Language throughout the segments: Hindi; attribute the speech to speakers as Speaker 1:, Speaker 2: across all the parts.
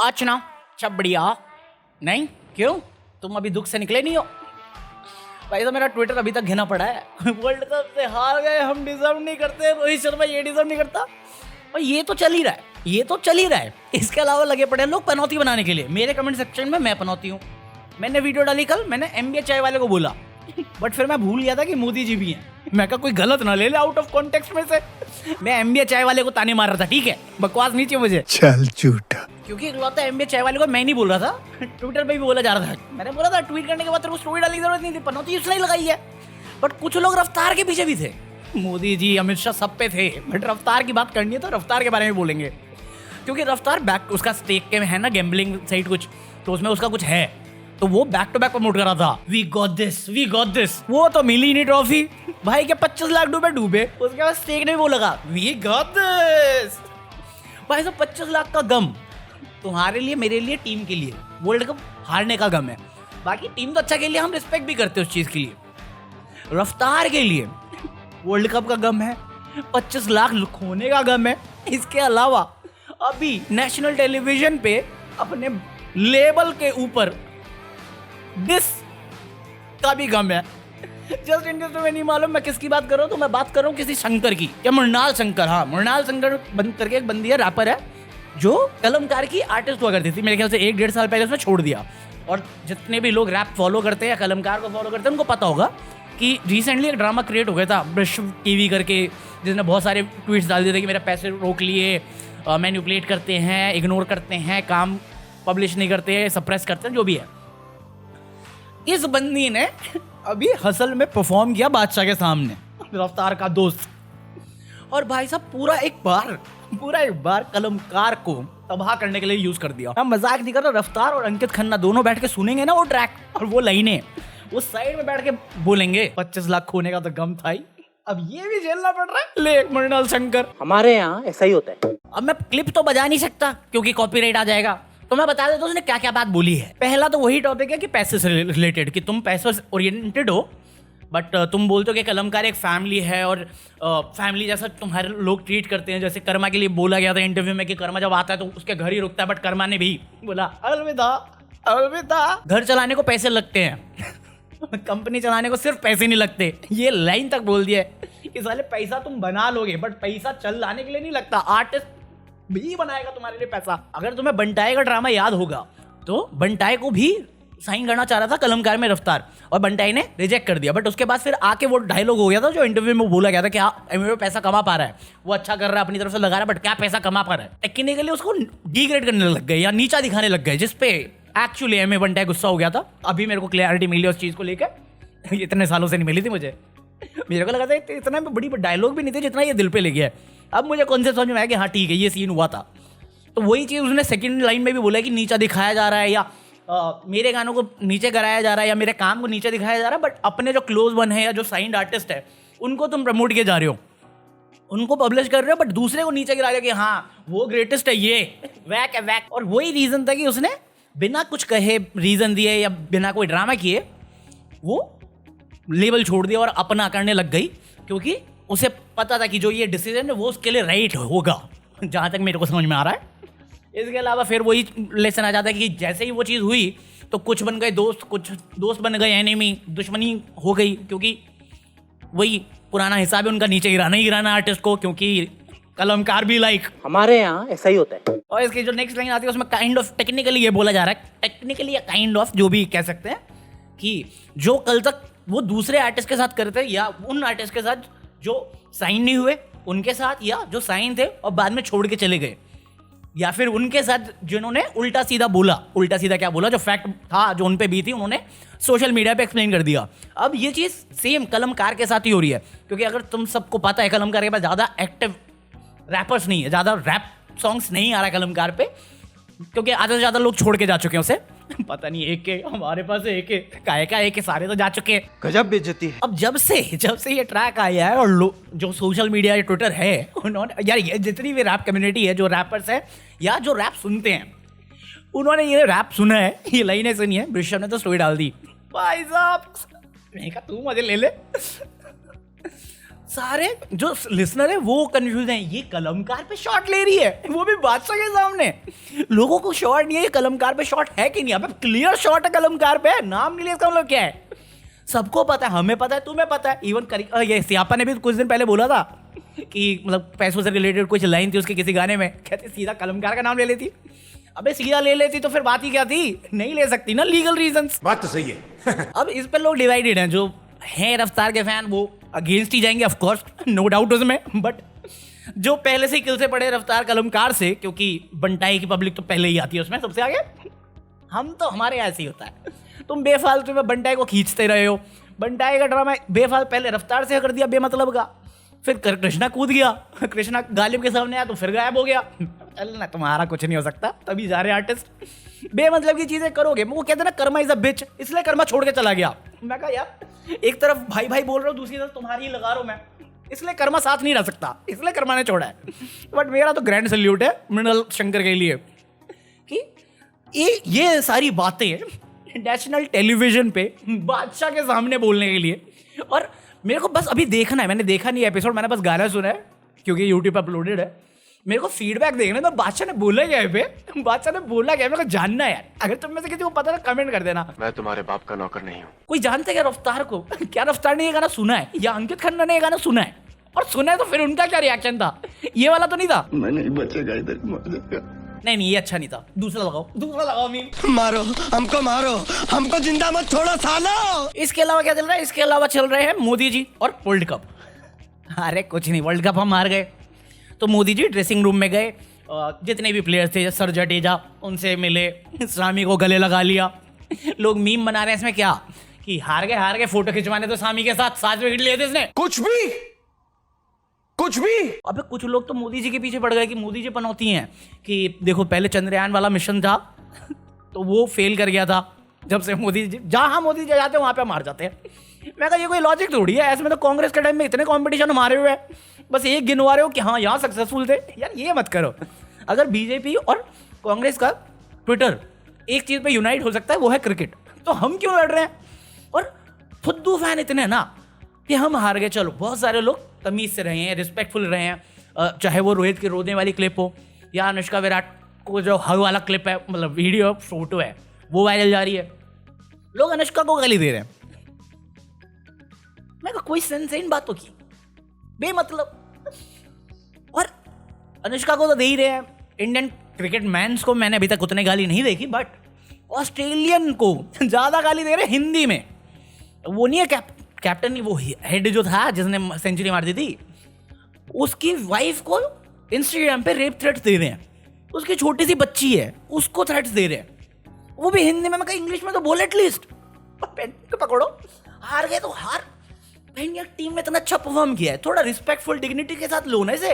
Speaker 1: अच्छा बढ़िया। नहीं क्यों, तुम अभी दुख से निकले नहीं हो? भाई तो मेरा ट्विटर अभी तक घिना पड़ा है। वर्ल्ड कप से हार गए, हम डिजर्व नहीं करते, रोहित शर्मा ये डिजर्व नहीं करता। और ये तो चल ही रहा है, ये तो चल ही रहा है। इसके अलावा लगे पड़े हैं लोग पनौती बनाने के लिए। मेरे कमेंट सेक्शन में मैं पनौती हूँ। मैंने वीडियो डाली कल, मैंने एमबीए चाय वाले को बोला, बट फिर मैं भूल गया था कि मोदी जी भी हैं। मैं कहा कोई गलत ना ले ले आउट ऑफ कॉन्टेक्स्ट में से। मैं एमबीए चाय वाले को ताने मार रहा था, ठीक है, बकवास नहीं चाहिए मुझे।
Speaker 2: चल झूठा।
Speaker 1: क्योंकि इकलौता एमबीए चाय वाले को मैं नहीं बोल रहा था, ट्विटर पे भी बोला जा रहा था। मैंने बोला था ट्वीट करने के बाद तेरे को स्टोरी डालने की जरूरत नहीं थी, पनौती उसने ही लगाई है। बट कुछ लोग रफ्तार के पीछे भी थे। मोदी जी, अमित शाह सब पे थे, बट रफ्तार की बात करनी है तो रफ्तार के बारे में बोलेंगे। क्योंकि रफ्तार बैक उसका स्टेक के में है ना, गैम्बलिंग साइट कुछ, तो उसमें उसका कुछ है, तो वो बैक टू बैक प्रमोट कर रहा था, we got this we got this. वो तो मिली नहीं ट्रॉफी भाई के 25 लाख डूबे। उसके बाद स्टेक ने भी वो लगा, वी गॉट दिस। भाई साहब 25 लाख का गम तुम्हारे लिए, मेरे लिए, टीम के लिए वर्ल्ड कप हारने का गम है। बाकी टीम तो अच्छा के लिए हम रिस्पेक्ट भी करते हैं उस चीज के लिए। रफ्तार के लिए वर्ल्ड कप का गम है, 25 लाख खोने का गम है। इसके अलावा अभी नेशनल टेलीविजन पे अपने लेबल के ऊपर डिस का भी गम है। जस्ट इन केस तुम्हें नहीं मालूम मैं किसकी बात कर रहा हूँ, तो मैं बात कर रहा हूँ किसी शंकर की, या मृणाल शंकर। हाँ, मृणाल शंकर बंद करके एक बंदी है, रैपर है, जो कलमकार की आर्टिस्ट हुआ करती थी। मेरे ख्याल से 1-1.5 साल पहले उसने छोड़ दिया। और जितने भी लोग रैप फॉलो करते हैं या कलमकार को फॉलो करते हैं उनको पता होगा कि रिसेंटली एक ड्रामा क्रिएट हो गया था विश्व टीवी करके, जिसने बहुत सारे ट्वीट्स डाल दिए थे कि मेरे पैसे रोक लिए, मैनिपुलेट करते हैं, इग्नोर करते हैं, काम पब्लिश नहीं करते हैं, सप्रेस करते हैं, जो भी है। इस बंदी ने अभी हसल में परफॉर्म किया बादशाह के सामने, रफ्तार का दोस्त। और भाई साहब पूरा एक बार कलमकार को तबाह करने के लिए यूज कर दिया। मैं मजाक नहीं कर रहा। रफ्तार और अंकित खन्ना दोनों बैठ के सुनेंगे ना वो ट्रैक और वो लाइनें, वो साइड में बैठ के बोलेंगे 25 लाख खोने का तो गम था ही, अब ये भी झेलना पड़ रहा है। ले मृणाल शंकर,
Speaker 3: हमारे यहाँ ऐसा ही होता है।
Speaker 1: अब मैं क्लिप तो बजा नहीं सकता क्योंकि कॉपीराइट आ जाएगा, तो मैं बता देता हूँ उसने क्या क्या बात बोली है। पहला तो वही टॉपिक है कि पैसे से रिलेटेड, कि तुम पैसे ओरिएंटेड हो, बट तुम बोलते हो कि कलमकार एक फैमिली है और फैमिली जैसा तुम्हारे लोग ट्रीट करते हैं। जैसे कर्मा के लिए बोला गया था इंटरव्यू में कि कर्मा जब आता है तो उसके घर ही रुकता है, बट कर्मा ने भी बोला अलविदा। घर चलाने को पैसे लगते हैं, कंपनी चलाने को सिर्फ पैसे नहीं लगते। ये लाइन तक बोल दिया है कि साले पैसा तुम बना लोगे बट पैसा चल लाने के लिए नहीं लगता, आर्टिस्ट भी बनाएगा तुम्हारे लिए पैसा। अगर तुम्हें बंटाई का ड्रामा याद होगा तो बंटाई को भी साइन करना चाह रहा था कलमकार में रफ्तार, और बंटाई ने रिजेक्ट कर दिया। बट उसके बाद फिर आके वो डायलॉग हो गया था जो इंटरव्यू में बोला गया था कि हाँ एमवे पैसा कमा पा रहा है, वो अच्छा कर रहा है, अपनी तरफ से लगा रहा है, बट क्या पैसा कमा पा रहा है। टेक्निकली उसको डिग्रेड करने लग गए या नीचा दिखाने लग गए, जिसपे एक्चुअली एमए बंटाई गुस्सा हो गया था। अभी मेरे को क्लैरिटी मिली उस चीज को लेकर, इतने सालों से नहीं मिली थी मुझे। मेरे को लगा था इतना बड़ी डायलॉग भी नहीं थे जितना ये दिल पे ले गया है। अब मुझे कौन से समझ में आया कि हाँ ठीक है ये सीन हुआ था। तो वही चीज़ उसने सेकंड लाइन में भी बोला कि नीचा दिखाया जा रहा है, या मेरे गानों को नीचे कराया जा रहा है, या मेरे काम को नीचे दिखाया जा रहा है, बट अपने जो क्लोज वन है या जो साइंड आर्टिस्ट है उनको तुम प्रमोट किए जा रहे हो, उनको पब्लिश कर रहे हो, बट दूसरे को नीचे गिरा रहे हो कि हाँ वो ग्रेटेस्ट है, ये वैक है वैक। और वही रीज़न था कि उसने बिना कुछ कहे, रीज़न दिए या बिना कोई ड्रामा किए वो लेबल छोड़ दिया और अपना करने लग गई, क्योंकि उसे पता था कि जो ये डिसीजन है वो उसके लिए राइट होगा, जहाँ तक मेरे को समझ में आ रहा है। इसके अलावा फिर वही लेसन आ जाता है कि जैसे ही वो चीज़ हुई तो कुछ बन गए दोस्त, कुछ दोस्त बन गए एनिमी, दुश्मनी हो गई, क्योंकि वही पुराना हिसाब है उनका, नीचे गिराना आर्टिस्ट को, क्योंकि कलमकार भी लाइक
Speaker 3: हमारे यहाँ ऐसा ही होता है।
Speaker 1: और इसकी जो नेक्स्ट लाइन आती है उसमें काइंड ऑफ टेक्निकली ये बोला जा रहा है, टेक्निकली या काइंड ऑफ जो भी कह सकते हैं, कि जो कल तक वो दूसरे आर्टिस्ट के साथ करते या उन आर्टिस्ट के साथ जो साइन नहीं हुए उनके साथ, या जो साइन थे और बाद में छोड़ के चले गए, या फिर उनके साथ जिन्होंने उल्टा सीधा क्या बोला, जो फैक्ट था जो उन पे भी थी उन्होंने सोशल मीडिया पे एक्सप्लेन कर दिया। अब ये चीज़ सेम कलमकार के साथ ही हो रही है, क्योंकि अगर तुम सबको पता है कलमकार के पास ज़्यादा एक्टिव रैपर्स नहीं है, ज़्यादा रैप सॉन्ग्स नहीं आ रहा है कलमकार पे, क्योंकि आधे से ज़्यादा लोग छोड़ के जा चुके हैं उसे। पता नहीं एक के हमारे पास एक के सारे तो जा चुके हैं।
Speaker 2: गजब बेइज्जती है।
Speaker 1: अब जब से ये ट्रैक आया है और जो सोशल मीडिया या ट्विटर है उन्होंने, यार ये जितनी भी रैप कम्युनिटी है, जो रैपर्स है या जो रैप सुनते हैं, उन्होंने ये रैप सुना है, ये लाइनें सुनी है। ऋषभ ने तो स्टोरी डाल दी, भाई साहब मैंने कहा तू मजे ले सारे जो लिसनर है वो कंफ्यूज हैं, ये कलमकार पे शॉट ले रही है, वो भी बादशाह के सामने। लोगों को शॉट नहीं है, ये कलमकार पे शॉट है कि नहीं? अबे क्लियर शॉट है कलमकार पे, नाम नहीं लिया, इसका मतलब क्या है? सबको पता है, हमें पता है, तुम्हें पता है, इवन ये सियापा ने भी कुछ दिन पहले बोला था कि मतलब पैसों से रिलेटेड कुछ लाइन थी उसके किसी गाने में, कहते सीधा कलमकार का नाम ले लेती। अबे सीधा ले लेती तो फिर बात ही क्या थी? नहीं ले सकती ना, लीगल रीजंस।
Speaker 2: बात तो सही है।
Speaker 1: अब इस पर लोग डिवाइडेड हैं, जो हैं रफ्तार के फैन वो अगेंस्ट ही जाएंगे ऑफ कोर्स, नो डाउट उसमें, बट जो पहले से ही किल से पड़े रफ्तार कलमकार से, क्योंकि बंटाई की पब्लिक तो पहले ही आती है उसमें सबसे आगे, हम तो हमारे यहाँ ऐसे ही होता है। तुम बेफालतू में बंटाई को खींचते रहे हो, बंटाई का ड्रामा बेफालतू पहले रफ्तार से कर दिया बेमतलब का, फिर कृष्णा कूद गया, कृष्णा गालिब के सामने आया तो फिर गायब हो गया। चलना तुम्हारा कुछ नहीं हो सकता, तभी जा रहे आर्टिस्ट। बेमतलब की चीजें करोगे, वो कहते ना कर्मा इज अ बिच, इसलिए कर्मा छोड़ के चला गया। मैं कहा यार एक तरफ भाई भाई बोल रहा हूँ, दूसरी तरफ तुम्हारी ही लगा रहा हूँ मैं, इसलिए कर्मा साथ नहीं रह सकता, इसलिए कर्मा ने छोड़ा है। बट मेरा तो ग्रैंड सल्यूट है मृणाल शंकर के लिए कि ये सारी बातें नेशनल टेलीविजन पे बादशाह के सामने बोलने के लिए। और मेरे को बस अभी देखना है, मैंने देखा नहीं एपिसोड, मैंने बस गाना सुना है क्योंकि यूट्यूब पर अपलोडेड है। मेरे को फीडबैक देखना है तो बादशाह ने बोला क्या है पे, बादशाह ने बोला क्या, मेरे को जानना है यार। अगर तुम में से किसी को पता है कमेंट कर देना।
Speaker 2: मैं तुम्हारे बाप का नौकर नहीं हूँ।
Speaker 1: कोई जानते क्या रफ्तार को? क्या रफ्तार ने ये गाना सुना है या अंकित खन्ना ने ये गाना सुना है? और सुना है तो फिर उनका क्या रिएक्शन था? ये वाला तो नहीं था,
Speaker 4: मैं नहीं बचेगा, इधर मर जाएगा।
Speaker 1: नहीं ये अच्छा नहीं था। दूसरा लगाओ मीम।
Speaker 4: मारो हमको जिंदा मत छोड़ो सालो।
Speaker 1: इसके अलावा क्या चल रहा है? इसके अलावा चल रहे हैं मोदी जी और वर्ल्ड कप। अरे कुछ नहीं, वर्ल्ड कप हम हार गए तो मोदी जी ड्रेसिंग रूम में गए, जितने भी प्लेयर्स थे, सर जडेजा उनसे मिले, सामी को गले लगा लिया। लोग मीम बना रहे हैं इसमें क्या कि हार गए फोटो खिंचवाने तो सामी के साथ विकेट लिए थे इसने। कुछ भी अबे कुछ लोग तो मोदी जी के पीछे पड़ गए कि मोदी जी पनौती हैं कि देखो पहले चंद्रयान वाला मिशन था तो वो फेल कर गया था, जब से मोदी जी जहाँ मोदी जी जाते हैं वहाँ पे हम हार जाते हैं। मैं कहा ये कोई लॉजिक थोड़ी है, ऐसे में तो कांग्रेस के टाइम में इतने कंपटीशन हमारे हुए हैं, बस एक गिनवा रहे हो कि हाँ यहाँ सक्सेसफुल थे। यार ये मत करो। अगर बीजेपी और कांग्रेस का ट्विटर एक चीज़ पे यूनाइट हो सकता है वो है क्रिकेट, तो हम क्यों लड़ रहे हैं? और फुद्दू फैन इतने ना कि हम हार गए। चलो बहुत सारे लोग तमीज़ से रहे हैं, रिस्पेक्टफुल रहे हैं, चाहे वो रोहित की रोने वाली क्लिप हो या अनुष्का विराट को जो हग वाला क्लिप है, मतलब वीडियो फोटो है वो वायरल जा रही है, लोग अनुष्का को गाली दे रहे हैं। मैं कोई सेंस है इन बातों की? बेमतलब। और अनुष्का को तो दे ही रहे हैं, इंडियन क्रिकेट मैन्स को मैंने अभी तक उतने गाली नहीं देखी, बट ऑस्ट्रेलियन को ज़्यादा गाली दे रहे हैं हिंदी में। वो नहीं है कैप्टन नहीं, वो हेड जो था जिसने सेंचुरी मार दी थी, उसकी वाइफ को इंस्टाग्राम पे रेप थ्रेट्स दे रहे हैं। उसकी छोटी सी बच्ची है उसको थ्रेट्स दे रहे हैं, वो भी हिंदी में। मैं कहा इंग्लिश में तो बोल एटलीस्ट। पकड़ो, हार गए तो हार। यार टीम में इतना अच्छा परफॉर्म किया है, थोड़ा रिस्पेक्टफुल डिग्निटी के साथ लो ना इसे।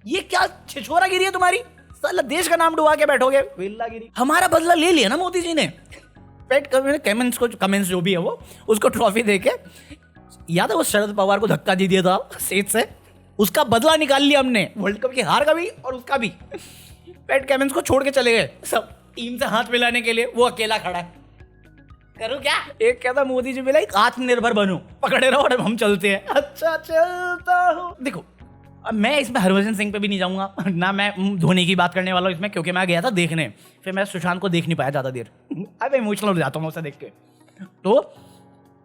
Speaker 1: ये क्या छिछोरा गिरी है तुम्हारी? साला देश का नाम डुबा के बैठोगे, वेल्लागिरी। हमारा बदला ले लिया ना मोदी जी ने। कमेंट्स जो भी है वो उसको ट्रॉफी देके, याद है वो शरद पवार को धक्का दे दिया था स्टेज से, उसका बदला निकाल लिया हमने, वर्ल्ड कप की हार का भी और उसका भी। पैट कमेंट्स को छोड़ के चले गए सब टीम से हाथ मिलाने के लिए, वो अकेला खड़ा है। करूँ क्या? एक कहता मोदी जी मिला, एक आत्मनिर्भर बनूं, पकड़े रहो और हम चलते हैं। अच्छा चलता हूँ। देखो अब मैं इसमें हरभजन सिंह पे भी नहीं जाऊंगा ना, मैं धोनी की बात करने वाला हूँ इसमें, क्योंकि मैं गया था देखने, फिर मैं सुशांत को देख नहीं पाया ज़्यादा देर। अब इमोशनल हो जाता हूँ उसे देख के। तो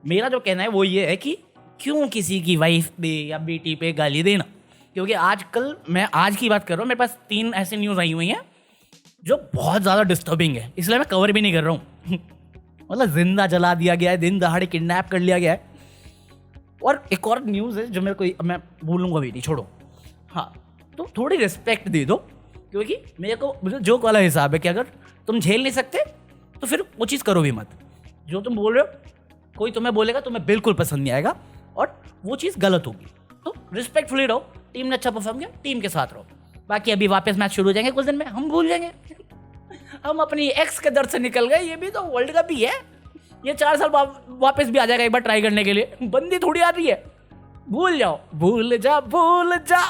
Speaker 1: मेरा जो कहना है वो ये है कि क्यों किसी की वाइफ पे या बेटी पे गाली देना, क्योंकि आजकल मैं आज की बात कर रहा हूँ, मेरे पास 3 ऐसी न्यूज़ आई हुई हैं जो बहुत ज़्यादा डिस्टर्बिंग है, इसलिए मैं कवर भी नहीं कर रहा हूँ। मतलब जिंदा जला दिया गया है, दिन दहाड़े किडनैप कर लिया गया है। और एक और न्यूज़ है जो मेरे को, मैं बोलूँगा भी नहीं, छोड़ो। हाँ तो थोड़ी रिस्पेक्ट दे दो, क्योंकि मेरे को मुझे जोक वाला हिसाब है कि अगर तुम झेल नहीं सकते तो फिर वो चीज़ करो भी मत। जो तुम बोल रहे हो कोई तुम्हें बोलेगा तुम्हें बिल्कुल पसंद नहीं आएगा और वो चीज़ गलत होगी, तो रिस्पेक्टफुली रहो। टीम ने अच्छा परफॉर्म किया, टीम के साथ रहो। बाकी अभी वापस मैच शुरू हो जाएंगे कुछ दिन में, हम भूल जाएंगे। हम अपनी एक्स के दर्द से निकल गए, ये भी तो वर्ल्ड कप ही है, ये 4 साल वापस भी आ जाएगा एक बार ट्राई करने के लिए। बंदी थोड़ी आ रही है, भूल जा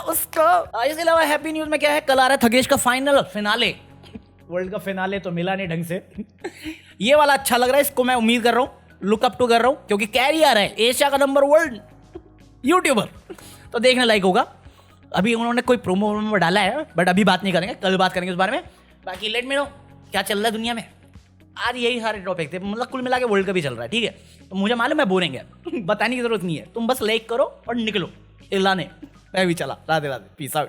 Speaker 1: उसको। इसके अलावा हैप्पी न्यूज में क्या है, कल आ रहा है थगेश का फिनाले। वर्ल्ड कप फिनाले तो मिला नहीं ढंग से। ये वाला अच्छा लग रहा है, इसको मैं उम्मीद कर रहा हूँ, लुक अप टू कर रहा हूँ, क्योंकि कैरी आ रहा है एशिया का नंबर 1 यूट्यूबर। तो देखने लायक होगा। अभी उन्होंने कोई प्रोमो डाला है बट अभी बात नहीं करेंगे, कल बात करेंगे उस बारे में। बाकी लेट मी नो क्या चल रहा है दुनिया में। आज यही सारे टॉपिक थे, मतलब कुल मिला के वर्ल्ड कप ही चल रहा है, ठीक है। तो मुझे मालूम है बोरिंग है बताने की जरूरत नहीं है, तुम बस लाइक करो और निकलो इलाने। मैं भी चला, राधे राधे, पीस आउट।